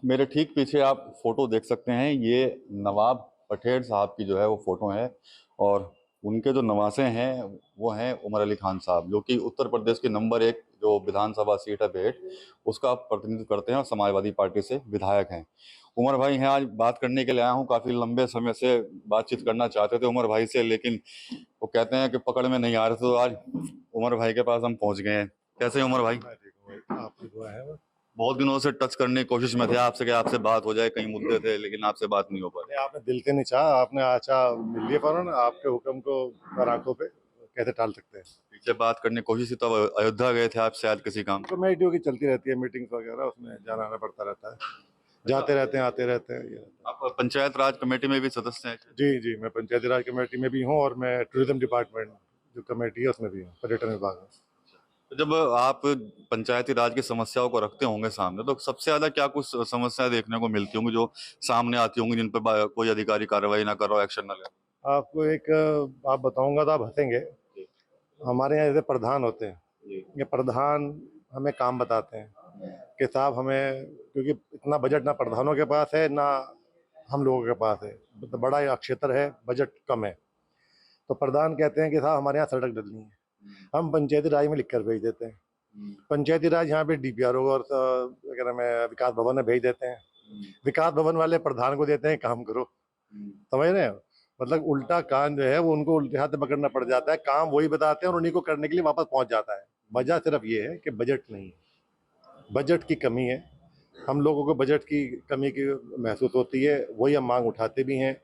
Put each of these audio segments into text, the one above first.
मेरे ठीक पीछे आप फोटो देख सकते हैं। ये नवाब पठेड़ साहब की जो है वो फोटो है। और उनके जो नवासे हैं वो हैं उमर अली खान साहब, जो कि उत्तर प्रदेश के नंबर 1 जो विधानसभा सीट है बेट, उसका प्रतिनिधित्व करते हैं और समाजवादी पार्टी से विधायक हैं। उमर भाई हैं, आज बात करने के लिए आया हूँ। काफी लंबे समय से बातचीत करना चाहते थे उमर भाई से, लेकिन वो कहते हैं कि पकड़ में नहीं आ रहे, तो आज उमर भाई के पास हम पहुंच गए हैं। कैसे हैं उमर भाई? मैं ठीक हूँ भाई, आपकी दुआ है बस। बहुत दिनों से टच करने की कोशिश में थे आपसे कि आपसे बात हो जाए, कई मुद्दे थे लेकिन आपसे बात नहीं हो पाई। नहीं, आपने दिल के नहीं चाहा, आपने आचा मिल लिया फौरन। आपके हुक्म को पर आंखों पे कैसे टाल सकते हैं। पीछे बात करने की कोशिश थी, तब अयोध्या गए थे आप शायद किसी काम से। कमेटियों की चलती रहती है, मीटिंग्स वगैरह, उसमें जाना आना पड़ता रहता है। जाते रहते हैं, आते रहते हैं, ये रहता आप पंचायत राज कमेटी में भी सदस्य हैं? है। जी जी, मैं पंचायती राज कमेटी में भी हूँ और मैं टूरिज्म डिपार्टमेंट जो कमेटी है उसमें भी हूँ, पर्यटन विभाग में। तो जब आप पंचायती राज की समस्याओं को रखते होंगे सामने, तो सबसे ज्यादा क्या कुछ समस्याएं देखने को मिलती होंगी जो सामने आती होंगी, जिन पर कोई अधिकारी कार्रवाई ना कर रहा हो, एक्शन ना ले? आपको एक आप बताऊंगा तो आप हंसेंगे। हमारे यहाँ जैसे प्रधान होते हैं, ये प्रधान हमें काम बताते हैं कि साहब हमें, क्योंकि इतना बजट ना प्रधानों के पास है ना हम लोगों के पास है, तो बड़ा ही क्षेत्र है, बजट कम है। तो प्रधान कहते हैं कि साहब हमारे यहाँ सड़क डलनी है, हम पंचायती राज में लिख कर भेज देते हैं। पंचायती राज यहाँ पे डीपीआरओ और क्या नाम है, विकास भवन में भेज देते हैं। विकास भवन वाले प्रधान को देते हैं काम करो। समझ रहे हैं? मतलब उल्टा कान जो है वो उनको उल्टे हाथ से पकड़ना पड़ जाता है, काम वही बताते हैं और उन्हीं को करने के लिए वापस पहुंच जाता है। वजह सिर्फ ये है कि बजट नहीं है, बजट की कमी है। हम लोगों को बजट की कमी की महसूस होती है, वही हम मांग उठाते भी हैं।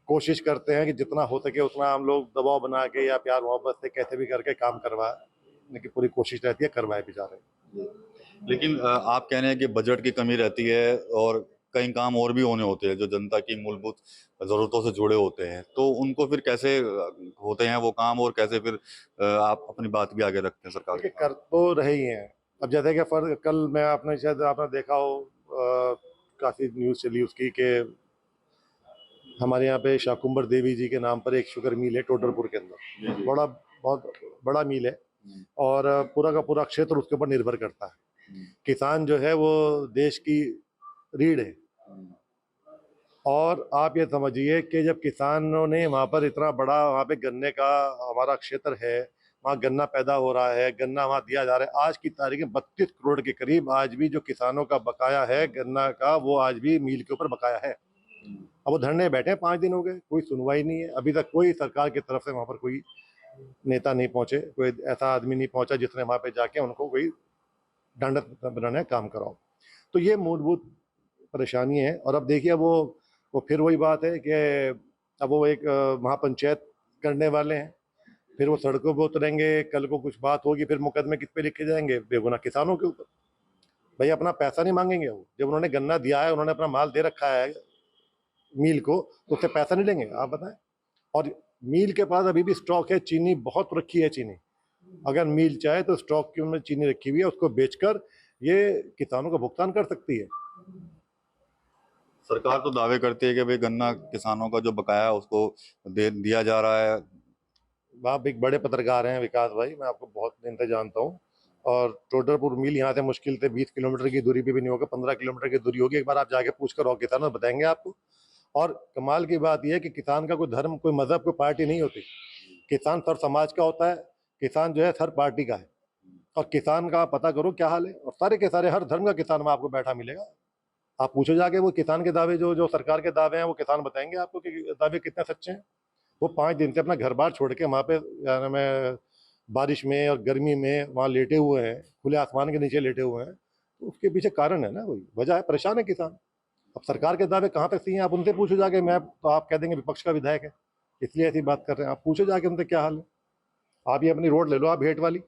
कोशिश करते हैं कि जितना हो सके उतना हम लोग दबाव बना के या प्यार मोहब्बत से कैसे भी करके काम करवाने की पूरी कोशिश रहती है, करवाए भी जा रहे हैं। लेकिन आप कह रहे हैं कि बजट की कमी रहती है और कई काम और भी होने होते हैं जो जनता की मूलभूत जरूरतों से जुड़े होते हैं, तो उनको फिर कैसे होते हैं वो काम, और कैसे फिर आप अपनी बात भी आगे रखते हैं सरकार के देखिए, कर तो रहे ही हैं। अब जैसे कि कल मैं आपने शायद आपने देखा हो, काफ़ी न्यूज़ चली उसकी कि हमारे यहाँ पे शाकुंबर देवी जी के नाम पर एक शुगर मिल है टोडरपुर के अंदर। बड़ा, बहुत बड़ा मिल है और पूरा का पूरा क्षेत्र उसके ऊपर निर्भर करता है। किसान जो है वो देश की रीढ़ है। और आप ये समझिए कि जब किसानों ने वहाँ पर इतना बड़ा, वहाँ पे गन्ने का हमारा क्षेत्र है, वहाँ गन्ना पैदा हो रहा है, गन्ना वहाँ दिया जा रहा है। आज की तारीख में 32 करोड़ के करीब आज भी जो किसानों का बकाया है गन्ना का, वो आज भी मिल के ऊपर बकाया है। अब वो धरने बैठे हैं, 5 दिन हो गए, कोई सुनवाई नहीं है। अभी तक कोई सरकार की तरफ से वहाँ पर कोई नेता नहीं पहुंचे, कोई ऐसा आदमी नहीं पहुंचा जिसने वहाँ पे जाके उनको कोई दंड बनाने का काम कराओ। तो ये मूलभूत परेशानी है। और अब देखिए वो फिर वही बात है कि अब वो एक महापंचायत करने वाले हैं, फिर वो सड़कों पे उतरेंगे, कल को कुछ बात होगी, फिर मुकदमे किस पे लिखे जाएंगे? बेगुनाह किसानों के ऊपर। भाई अपना पैसा नहीं मांगेंगे वो? जब उन्होंने गन्ना दिया है, उन्होंने अपना माल दे रखा है मील को, तो उससे पैसा नहीं लेंगे? आप बताएं। और मील के पास अभी भी स्टॉक है, चीनी बहुत रखी है। चीनी अगर मील चाहे तो स्टॉक की उनमें चीनी रखी हुई है, उसको बेचकर ये किसानों का भुगतान कर सकती है। सरकार तो दावे करती है कि भाई गन्ना किसानों का जो बकाया है उसको दे दिया जा रहा है। आप एक बड़े पत्रकार हैं विकास भाई, मैं आपको बहुत दिन से जानता हूँ। और टोडरपुर मिल यहाँ से मुश्किल से 20 किलोमीटर की दूरी पे भी नहीं होगा, 15 किलोमीटर की दूरी होगी। एक बार आप जाके पूछ कर आओ किसानों, बताएंगे आपको। और कमाल की बात यह है कि किसान का कोई धर्म, कोई मजहब, कोई पार्टी नहीं होती। किसान सर समाज का होता है, किसान जो है हर पार्टी का है। और किसान का आप पता करो क्या हाल है, और सारे के सारे हर धर्म का किसान में आपको बैठा मिलेगा। आप पूछो जाके, वो किसान के दावे जो जो सरकार के दावे हैं, वो किसान बताएंगे आपको कि दावे कितने सच्चे हैं। वो 5 दिन से अपना घर बार छोड़ के वहाँ पे क्या नाम है, बारिश में और गर्मी में वहाँ लेटे हुए हैं, खुले आसमान के नीचे लेटे हुए हैं। तो उसके पीछे कारण है ना, वही वजह है, परेशान है किसान। अब सरकार के दावे कहाँ तक सही हैं, आप उनसे पूछो जाके। मैं तो आप कह देंगे विपक्ष का विधायक है इसलिए ऐसी बात कर रहे हैं। आप पूछो जाके उनसे क्या हाल है। आप ये अपनी रोड ले लो, आप हेठ वाली,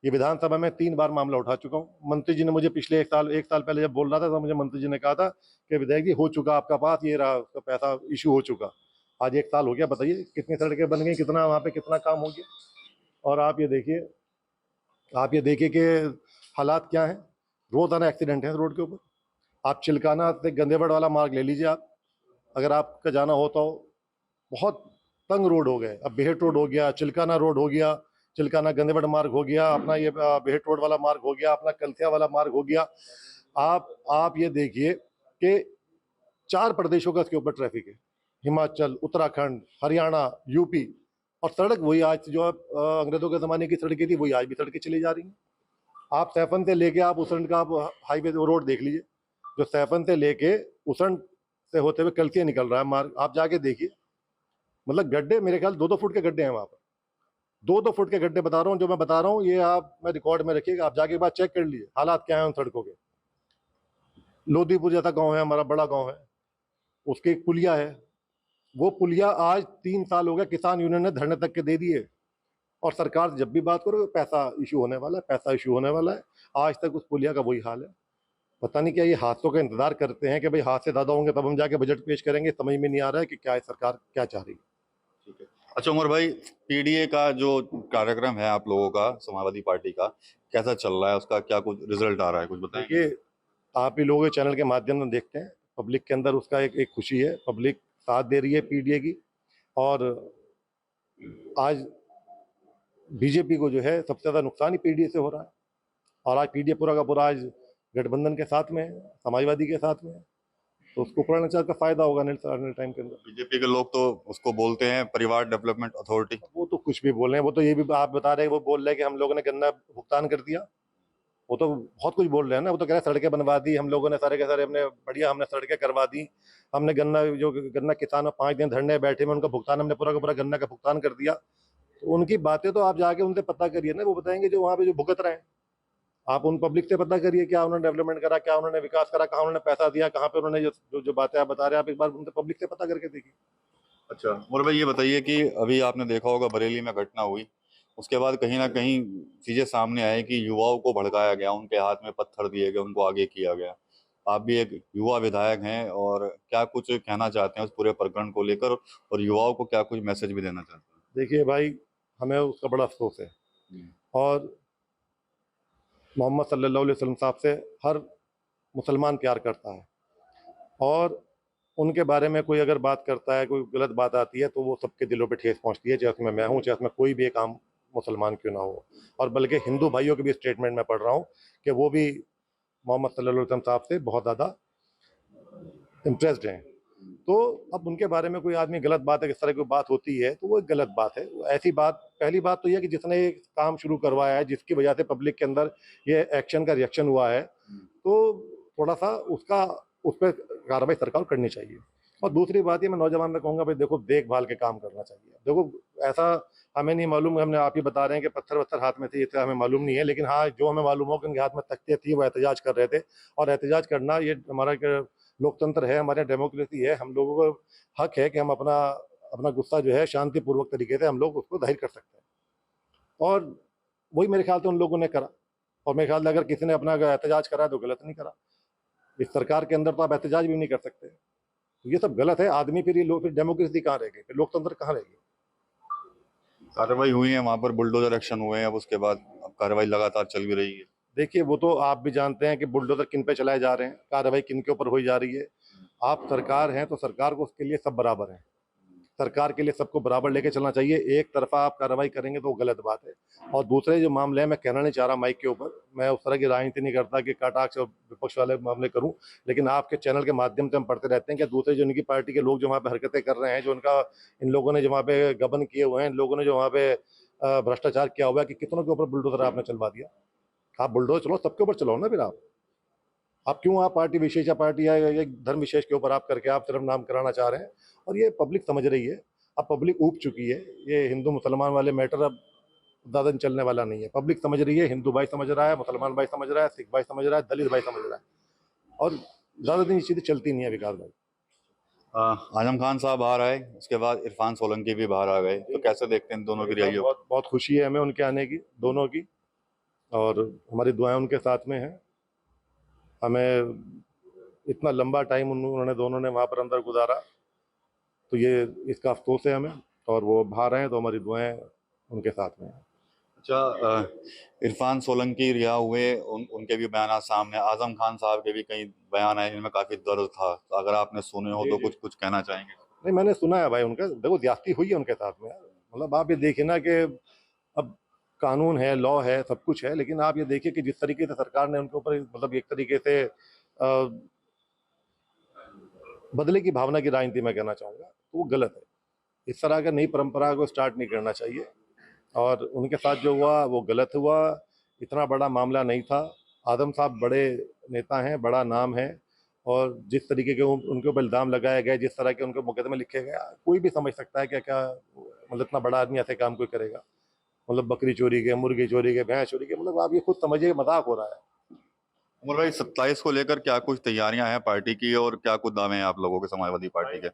ये विधानसभा में 3 बार मामला उठा चुका हूँ। मंत्री जी ने मुझे पिछले 1 साल पहले जब बोल रहा था, तो मुझे मंत्री जी ने कहा था कि विधायक जी हो चुका आपका पास, ये रहा उसका पैसा इशू हो चुका। आज 1 साल हो गया, बताइए कितनी सड़कें बन गई, कितना वहाँ पे कितना काम हो गया। और आप ये देखिए कि हालात क्या हैं। रोजाना एक्सीडेंट है रोड के ऊपर। आप चिलकाना से गंदेबड़ वाला मार्ग ले लीजिए, आप अगर आपका जाना हो तो बहुत तंग रोड हो गए। अब बेहट रोड हो गया, चिलकाना रोड हो गया, चिलकाना गंदेबड़ मार्ग हो गया, अपना ये बेहट रोड वाला मार्ग हो गया, अपना कलथिया वाला मार्ग हो गया। आप ये देखिए कि 4 प्रदेशों का इसके ऊपर ट्रैफिक है, हिमाचल, उत्तराखंड, हरियाणा, यूपी, और सड़क वही आज जो अंग्रेजों के ज़माने की सड़कें थी वही आज भी सड़कें चली जा रही हैं। आप सैफन से लेके आप उसरंड का आप हाईवे रोड देख लीजिए, जो सैफन से लेके उसरंड से होते हुए कलसिया निकल रहा है मार्ग, आप जाके देखिए, मतलब गड्ढे मेरे ख्याल 2-2 फुट के गड्ढे हैं वहाँ पर। 2-2 फुट के गड्ढे बता रहा हूँ, जो मैं बता रहा हूँ ये आप मैं रिकॉर्ड में रखिएगा, आप जाके एक बार चेक कर लीजिए हालात क्या है उन सड़कों के। लोधीपुर जैसा गाँव है हमारा, बड़ा गाँव है, उसकी एक पुलिया है, वो पुलिया आज 3 साल हो गया किसान यूनियन ने धरने तक के दे दिए, और सरकार जब भी बात करो पैसा इशू होने वाला है, पैसा इशू होने वाला है। आज तक उस पुलिया का वही हाल है। पता नहीं क्या ये हादसों का इंतजार करते हैं कि भाई हादसे ज़्यादा होंगे तब हम जाके बजट पेश करेंगे, समझ में नहीं आ रहा है कि क्या है सरकार क्या चाह रही है। ठीक है। अच्छा उमर भाई, पीडीए का जो कार्यक्रम है आप लोगों का, समाजवादी पार्टी का, कैसा चल रहा है? उसका क्या कुछ रिजल्ट आ रहा है, कुछ बताएंगे? देखिए, आप ही लोगों के चैनल के माध्यम से देखते हैं, पब्लिक के अंदर उसका एक एक खुशी है, पब्लिक साथ दे रही है पीडीए की, और आज बीजेपी को जो है सबसे ज़्यादा नुकसान ही पीडीए से हो रहा है, और आज पीडीए पूरा का पूरा आज गठबंधन के साथ में है, समाजवादी के साथ में है, तो उसको पूरा नचार का फायदा होगा आने टाइम के अंदर। बीजेपी के लोग तो उसको बोलते हैं परिवार डेवलपमेंट अथॉरिटी। वो तो कुछ भी बोल रहे हैं, वो तो ये भी आप बता रहे हैं, वो बोल रहे हैं कि हम लोगों ने गन्ना भुगतान कर दिया, वो तो बहुत कुछ बोल रहे हैं ना, वो तो कह रहे हैं सड़कें बनवा दी हम लोगों ने, सारे के सारे हमने बढ़िया हमने सड़कें करवा दी, हमने गन्ना जो गन्ना किसान 5 दिन धरने बैठे में उनका भुगतान हमने पूरा का पूरा गन्ना का भुगतान कर दिया। तो उनकी बातें तो आप जाके उनसे पता करिए ना, वो बताएंगे जो वहाँ पे जो भुगत रहे हैं। आप उन पब्लिक से पता करिए क्या उन्होंने डेवलपमेंट करा, क्या उन्होंने विकास करा, कहाँ उन्होंने पैसा दिया, कहाँ पे उन्होंने जो बातें आप बता रहे हैं, आप एक बार उनसे पब्लिक से पता करके देखिए। अच्छा और भाई ये बताइए कि अभी आपने देखा होगा बरेली में घटना हुई, उसके बाद कहीं ना कहीं चीजें सामने आई कि युवाओं को भड़काया गया, उनके हाथ में पत्थर दिए गए, उनको आगे किया गया। आप भी एक युवा विधायक हैं, और क्या कुछ कहना चाहते हैं उस पूरे प्रकरण को लेकर, और युवाओं को क्या कुछ मैसेज भी देना चाहते देखिए भाई, हमें उसका बड़ा अफसोस है, हैं? और मोहम्मद सल्लल्लाहु अलैहि वसल्लम साहब से हर मुसलमान प्यार करता है, और उनके बारे में कोई अगर बात करता है, कोई गलत बात आती है तो वो सबके दिलों पे ठेस पहुंचती है, चाहे उसमें मैं हूँ, चाहे उसमें कोई भी एक आम मुसलमान क्यों ना हो। और बल्कि हिंदू भाइयों के भी स्टेटमेंट में पढ़ रहा हूँ कि वो भी मोहम्मद सल्लल्लाहु अलैहि वसल्लम साहब से बहुत ज़्यादा इम्प्रेस्ड हैं। तो अब उनके बारे में कोई आदमी गलत बात है, इस तरह की बात होती है तो वो एक गलत बात है। ऐसी बात, पहली बात तो यह कि जिसने ये काम शुरू करवाया है, जिसकी वजह से पब्लिक के अंदर ये एक्शन का रिएक्शन हुआ है, तो थोड़ा सा उसका उस पर कार्रवाई सरकार को करनी चाहिए। और दूसरी बात ये मैं नौजवान में कहूँगा, भाई देखो देखभाल के काम करना चाहिए। देखो ऐसा हमें नहीं मालूम, हमने आप ही बता रहे हैं कि पत्थर वत्थर हाथ में थे, ये हमें मालूम नहीं है, लेकिन हाँ जो हमें मालूम हो कि उनके हाथ में तख्ते थी, वो एहतजाज कर रहे थे, और एहतजाज करना ये हमारा लोकतंत्र है, हमारे डेमोक्रेसी है, हम लोगों को हक है कि हम अपना अपना गुस्सा जो है शांतिपूर्वक तरीके से हम लोग उसको जाहिर कर सकते हैं। और वही मेरे ख्याल से उन लोगों ने करा, और मेरे ख्याल से अगर किसी ने अपना अगर एहतजाज करा तो गलत नहीं करा। इस सरकार के अंदर तो आप एहतजाज भी नहीं कर सकते, तो ये सब गलत है। आदमी फिर ये लोग, फिर डेमोक्रेसी कहाँ रह गई, फिर लोकतंत्र कहाँ रह गई। कार्रवाई हुई है वहां पर, बुलडोजर एक्शन हुए हैं, अब उसके बाद अब कार्रवाई लगातार चल भी रही है। देखिए वो तो आप भी जानते हैं कि बुलडोजर किन पे चलाए जा रहे हैं, कार्रवाई किन के ऊपर हुई जा रही है। आप सरकार हैं तो सरकार को उसके लिए सब बराबर हैं, सरकार के लिए सबको बराबर लेके चलना चाहिए। एक तरफा आप कार्रवाई करेंगे तो वो गलत बात है। और दूसरे जो मामले हैं, मैं कहना नहीं चाह रहा माइक के ऊपर, मैं उस तरह की राजनीति नहीं करता कि कटाक्ष और विपक्ष वाले मामले करूं, लेकिन आपके चैनल के माध्यम से हम पढ़ते रहते हैं कि दूसरे जो इनकी पार्टी के लोग जो वहाँ पे हरकतें कर रहे हैं, जो उनका इन लोगों ने जो वहाँ पे गबन किए हुए हैं, इन लोगों ने जो वहाँ पे भ्रष्टाचार किया हुआ है, कि कितनों के ऊपर बुलडोजर आपने चलवा दिया। आप बुलडोजर चलो, सबके ऊपर चलाओ ना। फिर आप क्यों आप पार्टी विशेष या पार्टी या एक धर्म विशेष के ऊपर आप करके आप सिर्फ नाम कराना चाह रहे हैं। और ये पब्लिक समझ रही है, अब पब्लिक ऊब चुकी है। ये हिंदू मुसलमान वाले मैटर अब ज़्यादा चलने वाला नहीं है। पब्लिक समझ रही है, हिंदू भाई समझ रहा है, मुसलमान भाई समझ रहा है, सिख भाई समझ रहा है, दलित भाई समझ रहा है, और ज़्यादा दिन ये चीज़ें चलती नहीं है विकास भाई। आजम खान साहब बाहर आए, उसके बाद इरफान सोलंकी भी बाहर आ गए, तो कैसे देखते हैं इन दोनों की रिहाइयों? बहुत बहुत खुशी है हमें उनके आने की, दोनों की, और हमारी दुआएं उनके साथ में हैं। हमें इतना लंबा टाइम उन्होंने दोनों ने वहाँ पर अंदर गुजारा, तो ये इसका अफसोस है हमें, और वो बाहर हैं तो हमारी दुआएं उनके साथ में हैं। अच्छा, इरफान सोलंकी रिहा हुए, उनके भी बयान सामने, आजम खान साहब के भी कई बयान आए जिनमें काफी दर्द था, तो अगर आपने सुने हो जी तो जी, कुछ कुछ कहना चाहेंगे? नहीं मैंने सुना है भाई उनका, देखो ज्यादती हुई है उनके साथ में यार। मतलब आप ये देखिए ना कि अब कानून है, लॉ है, सब कुछ है, लेकिन आप ये देखिए कि जिस तरीके से सरकार ने उनके ऊपर मतलब एक तरीके से बदले की भावना की राजनीति मैं कहना चाहूँगा, तो वो गलत है। इस तरह का नई परंपरा को स्टार्ट नहीं करना चाहिए और उनके साथ जो हुआ वो गलत हुआ। इतना बड़ा मामला नहीं था। आदम साहब बड़े नेता हैं, बड़ा नाम है और जिस तरीके के उनके ऊपर इल्ज़ाम लगाए गए, जिस तरह के उनके मुकदमे लिखे गए, कोई भी समझ सकता है कि क्या मतलब इतना बड़ा आदमी ऐसे काम कोई करेगा। मतलब बकरी चोरी के, मुर्गी चोरी के, भैंस चोरी के, मतलब आप ये खुद समझिए मजाक हो रहा है। उमर भाई 27 को लेकर क्या कुछ तैयारियां हैं पार्टी की और क्या कुछ दावे हैं आप लोगों के समाजवादी पार्टी के?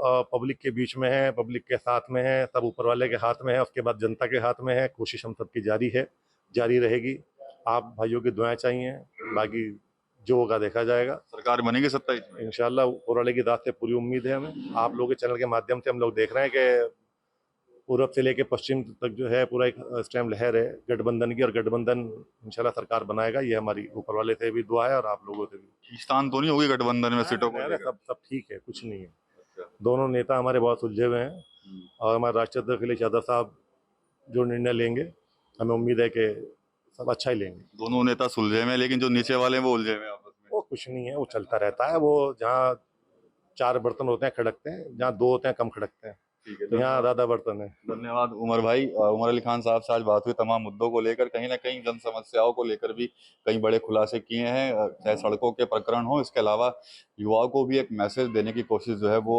पब्लिक के बीच में है, पब्लिक के साथ में है, सब ऊपर वाले के हाथ में है, उसके बाद जनता के हाथ में है। कोशिश हम सबकी जारी है, जारी रहेगी। आप भाइयों की दुआएं चाहिए, बाकी जो होगा देखा जाएगा। सरकार बनेगी 27 में? इंशाल्लाह ऊपर वाले की दाद से पूरी उम्मीद है हमें। आप लोगों के चैनल के माध्यम से हम लोग देख रहे हैं कि पूरब से लेके पश्चिम तक जो है पूरा एक इस टाइम लहर है गठबंधन की, और गठबंधन इंशाल्लाह सरकार बनाएगा। ये हमारी ऊपर वाले से भी दुआ है और आप लोगों से भी। खींचतान तो नहीं होगी गठबंधन में सीटों को नहीं, लेकर? सब सब ठीक है, कुछ नहीं है। दोनों नेता हमारे बहुत सुलझे हुए हैं और हमारे राष्ट्रीय अध्यक्ष अखिलेश यादव साहब जो निर्णय लेंगे, हमें उम्मीद है कि सब अच्छा ही लेंगे। दोनों नेता सुलझे में, लेकिन जो नीचे वाले हैं वो उलझे में आपस में। वो कुछ नहीं है, वो चलता रहता है। वो जहाँ 4 बर्तन होते हैं खड़कते हैं, जहाँ 2 होते हैं कम खड़कते हैं। ठीक है, तो यहाँ धन्यवाद। ज़्यादा बर्तन है। धन्यवाद उमर भाई। उमर अली खान साहब से आज बात हुई तमाम मुद्दों को लेकर, कहीं ना कहीं जन समस्याओं को लेकर भी कई बड़े खुलासे किए हैं। चाहे सड़कों के प्रकरण हो, इसके अलावा युवाओं को भी एक मैसेज देने की कोशिश जो है वो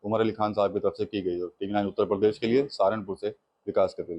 उमर अली खान साहब की तरफ से की गई है। टीवी 9 उत्तर प्रदेश के लिए सहारनपुर से विकास कपिल।